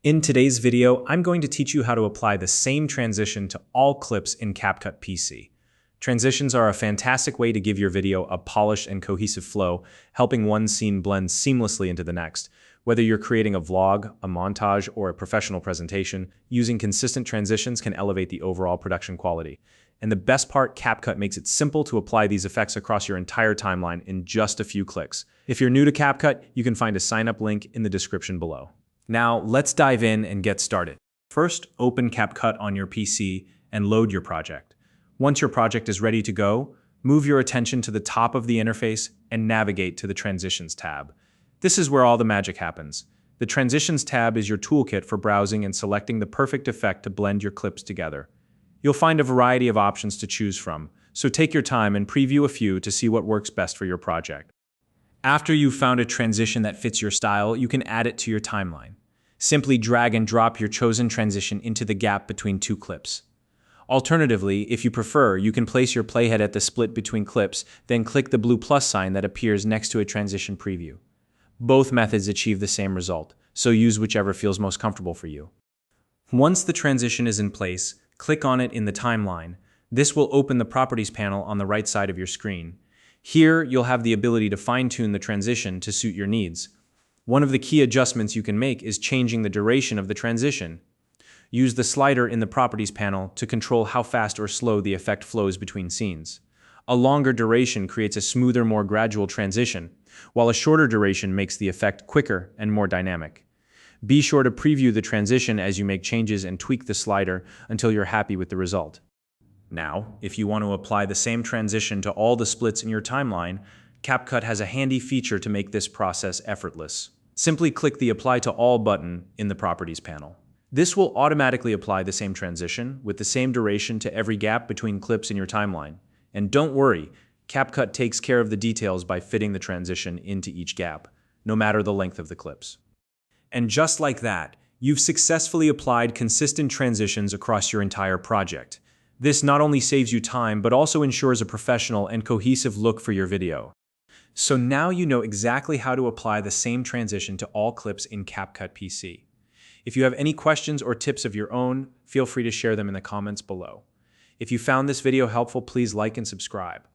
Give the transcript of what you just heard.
In today's video, I'm going to teach you how to apply the same transition to all clips in CapCut PC. Transitions are a fantastic way to give your video a polished and cohesive flow, helping one scene blend seamlessly into the next. Whether you're creating a vlog, a montage, or a professional presentation, using consistent transitions can elevate the overall production quality. And the best part, CapCut makes it simple to apply these effects across your entire timeline in just a few clicks. If you're new to CapCut, you can find a sign-up link in the description below. Now, let's dive in and get started. First, open CapCut on your PC and load your project. Once your project is ready to go, move your attention to the top of the interface and navigate to the Transitions tab. This is where all the magic happens. The Transitions tab is your toolkit for browsing and selecting the perfect effect to blend your clips together. You'll find a variety of options to choose from, so take your time and preview a few to see what works best for your project. After you've found a transition that fits your style, you can add it to your timeline. Simply drag and drop your chosen transition into the gap between two clips. Alternatively, if you prefer, you can place your playhead at the split between clips, then click the blue plus sign that appears next to a transition preview. Both methods achieve the same result, so use whichever feels most comfortable for you. Once the transition is in place, click on it in the timeline. This will open the Properties panel on the right side of your screen. Here, you'll have the ability to fine-tune the transition to suit your needs. One of the key adjustments you can make is changing the duration of the transition. Use the slider in the Properties panel to control how fast or slow the effect flows between scenes. A longer duration creates a smoother, more gradual transition, while a shorter duration makes the effect quicker and more dynamic. Be sure to preview the transition as you make changes and tweak the slider until you're happy with the result. Now, if you want to apply the same transition to all the splits in your timeline, CapCut has a handy feature to make this process effortless. Simply click the Apply to All button in the Properties panel. This will automatically apply the same transition with the same duration to every gap between clips in your timeline. And don't worry, CapCut takes care of the details by fitting the transition into each gap, no matter the length of the clips. And just like that, you've successfully applied consistent transitions across your entire project. This not only saves you time, but also ensures a professional and cohesive look for your video. So now you know exactly how to apply the same transition to all clips in CapCut PC. If you have any questions or tips of your own, feel free to share them in the comments below. If you found this video helpful, please like and subscribe.